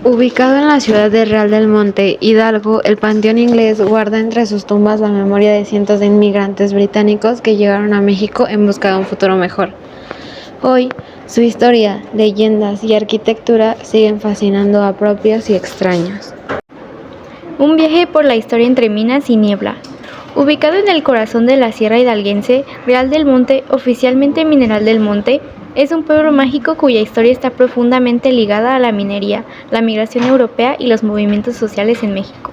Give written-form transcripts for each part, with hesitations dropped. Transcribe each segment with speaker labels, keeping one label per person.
Speaker 1: Ubicado en la ciudad de Real del Monte, Hidalgo, el Panteón Inglés guarda entre sus tumbas la memoria de cientos de inmigrantes británicos que llegaron a México en busca de un futuro mejor. Hoy, su historia, leyendas y arquitectura siguen fascinando a propios y extraños.
Speaker 2: Un viaje por la historia entre minas y niebla. Ubicado en el corazón de la Sierra Hidalguense, Real del Monte, oficialmente Mineral del Monte, es un pueblo mágico cuya historia está profundamente ligada a la minería, la migración europea y los movimientos sociales en México.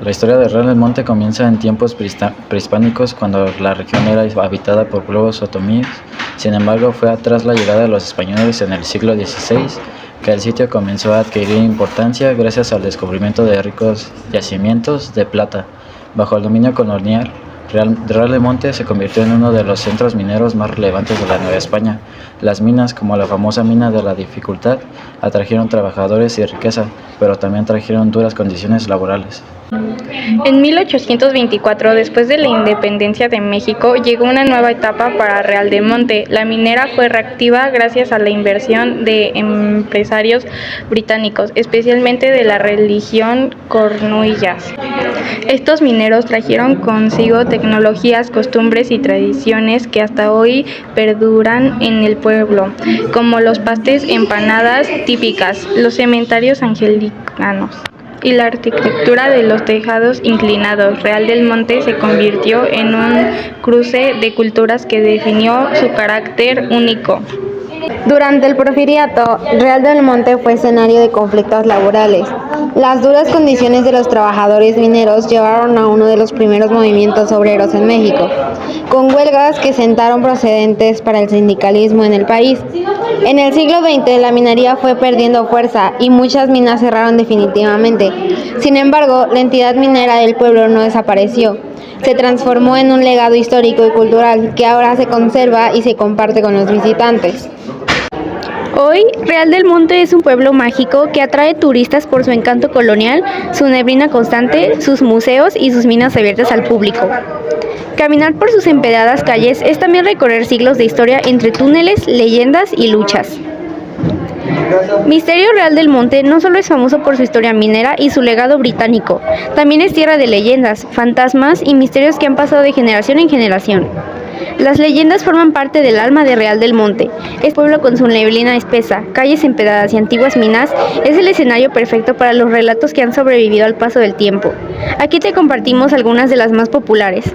Speaker 3: La historia de Real del Monte comienza en tiempos prehispánicos, cuando la región era habitada por pueblos otomíes. Sin embargo, fue tras la llegada de los españoles en el siglo XVI que el sitio comenzó a adquirir importancia gracias al descubrimiento de ricos yacimientos de plata. Bajo el dominio colonial, Real del Monte se convirtió en uno de los centros mineros más relevantes de la Nueva España. Las minas, como la famosa mina de la Dificultad, atrajeron trabajadores y riqueza, pero también trajeron duras condiciones laborales.
Speaker 2: En 1824, después de la independencia de México, llegó una nueva etapa para Real del Monte. La minera fue reactiva gracias a la inversión de empresarios británicos, especialmente de la religión cornuillas. Estos mineros trajeron consigo tecnologías, costumbres y tradiciones que hasta hoy perduran en el pueblo, como los pastes empanadas típicas, los cementerios anglicanos y la arquitectura de los tejados inclinados. Real del Monte se convirtió en un cruce de culturas que definió su carácter único.
Speaker 1: Durante el Porfiriato, Real del Monte fue escenario de conflictos laborales. Las duras condiciones de los trabajadores mineros llevaron a uno de los primeros movimientos obreros en México, con huelgas que sentaron precedentes para el sindicalismo en el país. En el siglo XX, la minería fue perdiendo fuerza y muchas minas cerraron definitivamente. Sin embargo, la entidad minera del pueblo no desapareció. Se transformó en un legado histórico y cultural que ahora se conserva y se comparte con los visitantes.
Speaker 2: Hoy, Real del Monte es un pueblo mágico que atrae turistas por su encanto colonial, su neblina constante, sus museos y sus minas abiertas al público. Caminar por sus empedradas calles es también recorrer siglos de historia entre túneles, leyendas y luchas. Misterio Real del Monte no solo es famoso por su historia minera y su legado británico, también es tierra de leyendas, fantasmas y misterios que han pasado de generación en generación. Las leyendas forman parte del alma de Real del Monte. Este pueblo, con su neblina espesa, calles empedradas y antiguas minas, es el escenario perfecto para los relatos que han sobrevivido al paso del tiempo. Aquí te compartimos algunas de las más populares.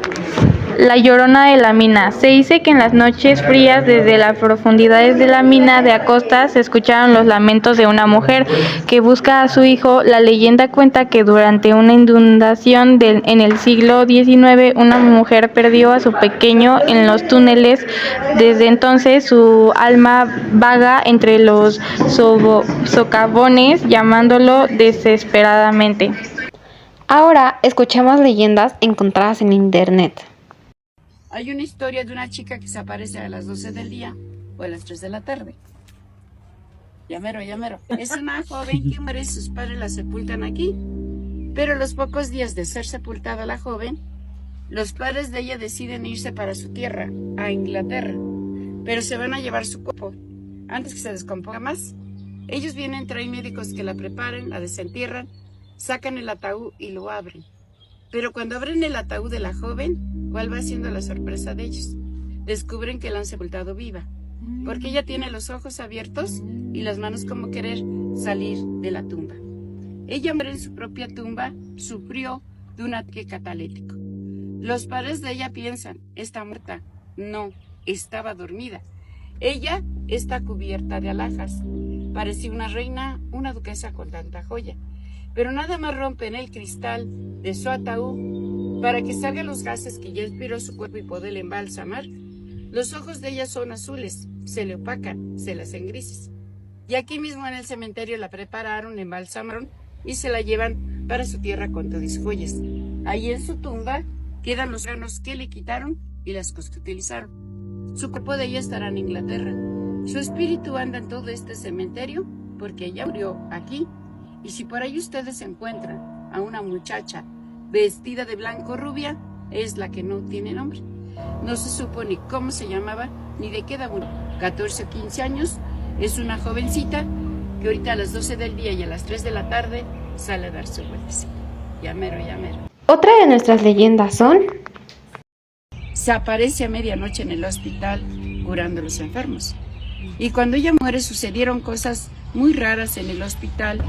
Speaker 2: La Llorona de la Mina. Se dice que en las noches frías, desde las profundidades de la mina de Acosta, se escucharon los lamentos de una mujer que busca a su hijo. La leyenda cuenta que durante una inundación en el siglo XIX, una mujer perdió a su pequeño en los túneles. Desde entonces, su alma vaga entre los socavones, llamándolo desesperadamente.
Speaker 1: Ahora escuchemos leyendas encontradas en internet.
Speaker 4: Hay una historia de una chica que se aparece a las 12 del día o a las 3 de la tarde. Ya mero. Es una joven que muere y sus padres la sepultan aquí. Pero a los pocos días de ser sepultada la joven, los padres de ella deciden irse para su tierra, a Inglaterra. Pero se van a llevar su cuerpo antes que se descomponga más. Ellos vienen, traen médicos que la preparen, la desentierran, sacan el ataúd y lo abren. Pero cuando abren el ataúd de la joven, ¿cuál va siendo la sorpresa de ellos? Descubren que la han sepultado viva, porque ella tiene los ojos abiertos y las manos como querer salir de la tumba. Ella muere en su propia tumba, sufrió de un ataque catalético. Los padres de ella piensan, está muerta. No, estaba dormida. Ella está cubierta de alhajas. Parecía una reina, una duquesa con tanta joya. Pero nada más rompen el cristal de su ataúd para que salgan los gases que ya inspiró su cuerpo y poderle embalsamar. Los ojos de ella son azules, se le opacan, se las hacen grises. Y aquí mismo en el cementerio la prepararon, la embalsamaron y se la llevan para su tierra con todas sus joyas. Ahí en su tumba quedan los órganos que le quitaron y las cosas que utilizaron. Su cuerpo de ella estará en Inglaterra. Su espíritu anda en todo este cementerio porque ella murió aquí. Y si por ahí ustedes encuentran a una muchacha vestida de blanco rubia, es la que no tiene nombre. No se supo ni cómo se llamaba, ni de qué edad murió. 14 o 15 años, es una jovencita que ahorita a las 12 del día y a las 3 de la tarde sale a dar su vuelta. Ya mero, ya mero.
Speaker 1: Otra de nuestras leyendas son...
Speaker 4: Se aparece a medianoche en el hospital curando a los enfermos. Y cuando ella muere sucedieron cosas muy raras en el hospital.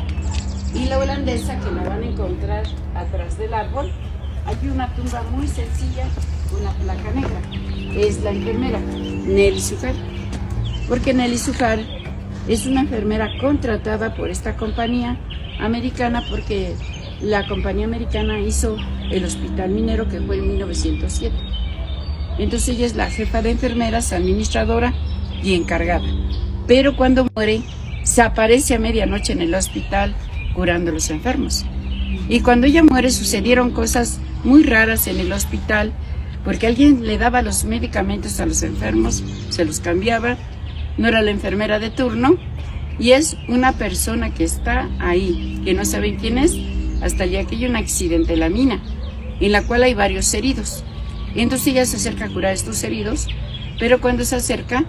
Speaker 4: Y la holandesa, que la van a encontrar atrás del árbol, hay una tumba muy sencilla, una placa negra. Es la enfermera Nelly Sujar. Porque Nelly Sujar es una enfermera contratada por esta compañía americana, porque la compañía americana hizo el hospital minero, que fue en 1907. Entonces ella es la jefa de enfermeras, administradora y encargada. Pero cuando muere, se aparece a medianoche en el hospital curando a los enfermos. Y cuando ella muere sucedieron cosas muy raras en el hospital, porque alguien le daba los medicamentos a los enfermos, se los cambiaba, no era la enfermera de turno, y es una persona que está ahí, que no saben quién es, hasta el día que hay un accidente en la mina, en la cual hay varios heridos. Entonces ella se acerca a curar a estos heridos, pero cuando se acerca,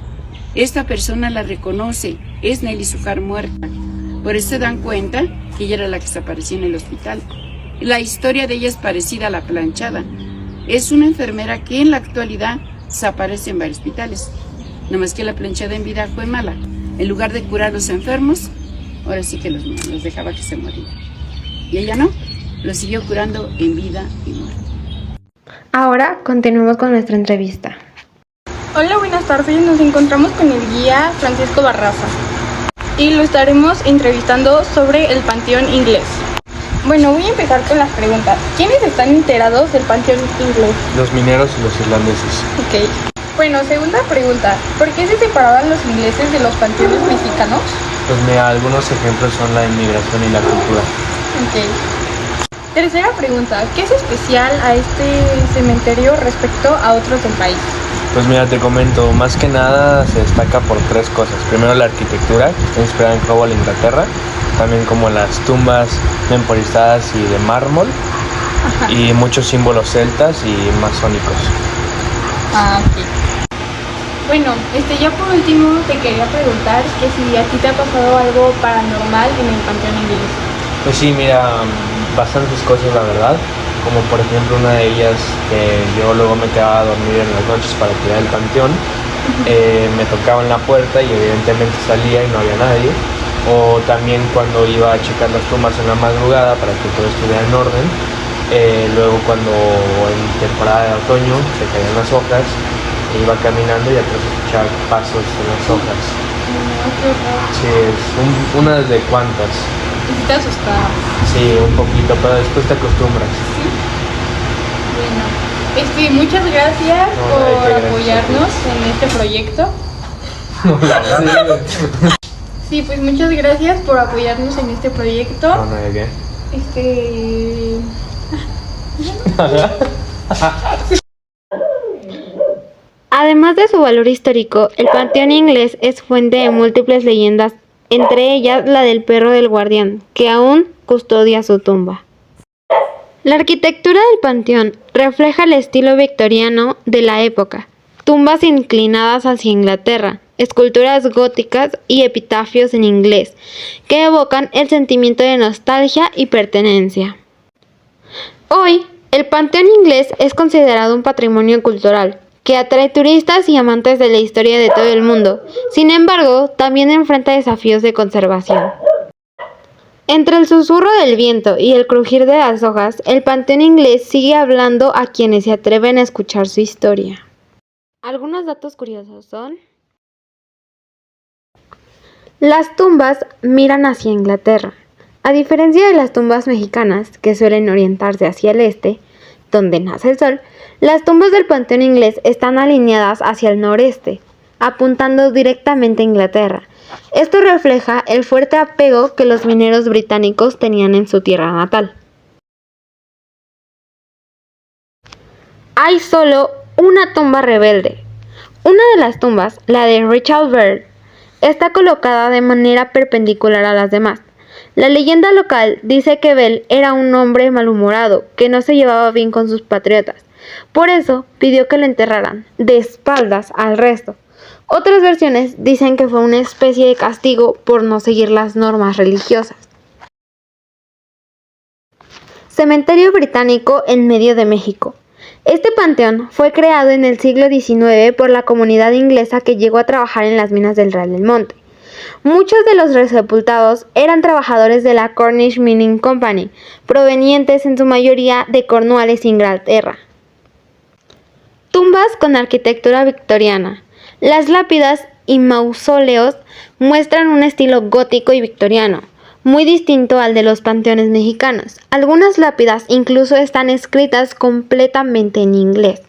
Speaker 4: esta persona la reconoce, es Nelly Sujar muerta. Por eso se dan cuenta que ella era la que se aparecía en el hospital. La historia de ella es parecida a la planchada. Es una enfermera que en la actualidad se aparece en varios hospitales. Nomás que la planchada en vida fue mala. En lugar de curar a los enfermos, ahora sí que los dejaba que se morían. Y ella no, los siguió curando en vida y muerte.
Speaker 1: Ahora continuemos con nuestra entrevista.
Speaker 5: Hola, buenas tardes. Nos encontramos con el guía Francisco Barraza y lo estaremos entrevistando sobre el Panteón Inglés. Bueno, voy a empezar con las preguntas. ¿Quiénes están enterados del Panteón Inglés?
Speaker 6: Los mineros y los irlandeses.
Speaker 5: Ok. Bueno, segunda pregunta. ¿Por qué se separaban los ingleses de los panteones mexicanos?
Speaker 6: Pues mira, algunos ejemplos son la inmigración y la cultura.
Speaker 5: Ok. Tercera pregunta. ¿Qué es especial a este cementerio respecto a otros del país?
Speaker 6: Pues mira, te comento, más que nada se destaca por tres cosas. Primero, la arquitectura, que está inspirada en Cromwell, Inglaterra. También como las tumbas temporizadas y de mármol. Ajá. Y muchos símbolos celtas y masónicos.
Speaker 5: Ah, ok. Bueno, ya por último te quería preguntar que si a ti te ha pasado algo paranormal en el Panteón Inglés.
Speaker 6: Pues sí, mira, bastantes cosas la verdad. Como por ejemplo una de ellas, que yo luego me quedaba a dormir en las noches para cuidar el panteón. Me tocaban la puerta y evidentemente salía y no había nadie. O también cuando iba a checar las tumbas en la madrugada para que todo estuviera en orden. Luego cuando en temporada de otoño se caían las hojas, iba caminando y atrás escuchaba pasos en las hojas.
Speaker 5: Qué horror.
Speaker 6: Sí, es una de cuantas.
Speaker 5: ¿Y te asustaba?
Speaker 6: Sí, un poquito, pero después te acostumbras.
Speaker 5: Sí. Bueno, muchas gracias por apoyarnos en este proyecto. Sí, pues muchas gracias por apoyarnos en este proyecto.
Speaker 6: No hay de qué.
Speaker 1: Además de su valor histórico, el Panteón Inglés es fuente de múltiples leyendas, entre ellas la del perro del guardián, que aún custodia su tumba. La arquitectura del panteón refleja el estilo victoriano de la época, tumbas inclinadas hacia Inglaterra, esculturas góticas y epitafios en inglés, que evocan el sentimiento de nostalgia y pertenencia. Hoy, el Panteón Inglés es considerado un patrimonio cultural, que atrae turistas y amantes de la historia de todo el mundo. Sin embargo, también enfrenta desafíos de conservación. Entre el susurro del viento y el crujir de las hojas, el Panteón Inglés sigue hablando a quienes se atreven a escuchar su historia. Algunos datos curiosos son: las tumbas miran hacia Inglaterra. A diferencia de las tumbas mexicanas, que suelen orientarse hacia el este, donde nace el sol, las tumbas del Panteón Inglés están alineadas hacia el noreste, apuntando directamente a Inglaterra. Esto refleja el fuerte apego que los mineros británicos tenían en su tierra natal. Hay solo una tumba rebelde. Una de las tumbas, la de Richard Byrd, está colocada de manera perpendicular a las demás. La leyenda local dice que Bell era un hombre malhumorado que no se llevaba bien con sus patriotas. Por eso pidió que lo enterraran de espaldas al resto. Otras versiones dicen que fue una especie de castigo por no seguir las normas religiosas. Cementerio británico en medio de México. Este panteón fue creado en el siglo XIX por la comunidad inglesa que llegó a trabajar en las minas del Real del Monte. Muchos de los sepultados eran trabajadores de la Cornish Mining Company, provenientes en su mayoría de Cornualles, Inglaterra. Tumbas con arquitectura victoriana. Las lápidas y mausoleos muestran un estilo gótico y victoriano, muy distinto al de los panteones mexicanos. Algunas lápidas incluso están escritas completamente en inglés.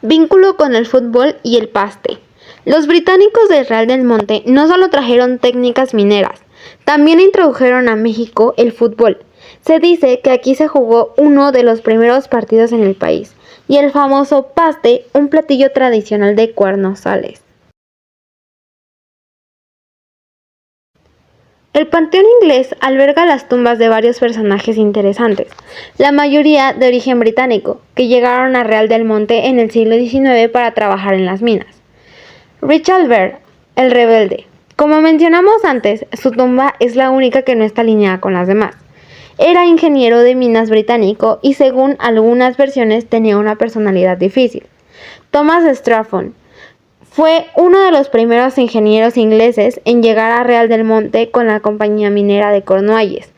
Speaker 1: Vínculo con el fútbol y el paste. Los británicos del Real del Monte no solo trajeron técnicas mineras, también introdujeron a México el fútbol. Se dice que aquí se jugó uno de los primeros partidos en el país, y el famoso paste, un platillo tradicional de Cuernavaca. El panteón inglés alberga las tumbas de varios personajes interesantes, la mayoría de origen británico, que llegaron a Real del Monte en el siglo XIX para trabajar en las minas. Richard Byrd, el rebelde. Como mencionamos antes, su tumba es la única que no está alineada con las demás. Era ingeniero de minas británico y según algunas versiones tenía una personalidad difícil. Thomas Strafford fue uno de los primeros ingenieros ingleses en llegar a Real del Monte con la compañía minera de Cornualles.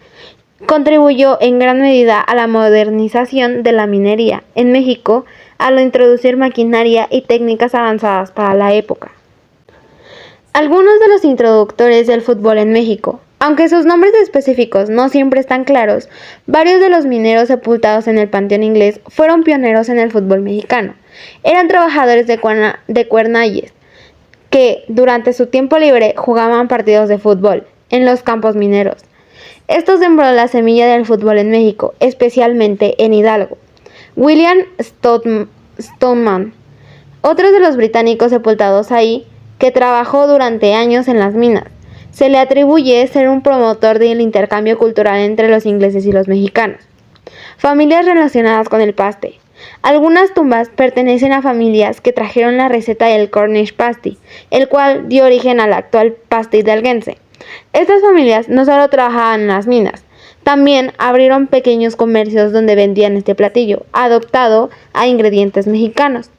Speaker 1: Contribuyó en gran medida a la modernización de la minería en México al introducir maquinaria y técnicas avanzadas para la época. Algunos de los introductores del fútbol en México. Aunque sus nombres específicos no siempre están claros, varios de los mineros sepultados en el panteón inglés fueron pioneros en el fútbol mexicano. Eran trabajadores de Cuernalles que durante su tiempo libre jugaban partidos de fútbol en los campos mineros. Esto sembró la semilla del fútbol en México, especialmente en Hidalgo. William Stoneman, otro de los británicos sepultados ahí, que trabajó durante años en las minas. Se le atribuye ser un promotor del intercambio cultural entre los ingleses y los mexicanos. Familias relacionadas con el paste. Algunas tumbas pertenecen a familias que trajeron la receta del Cornish pasty, el cual dio origen al actual pasty hidalguense. Estas familias no solo trabajaban en las minas, también abrieron pequeños comercios donde vendían este platillo, adoptado a ingredientes mexicanos.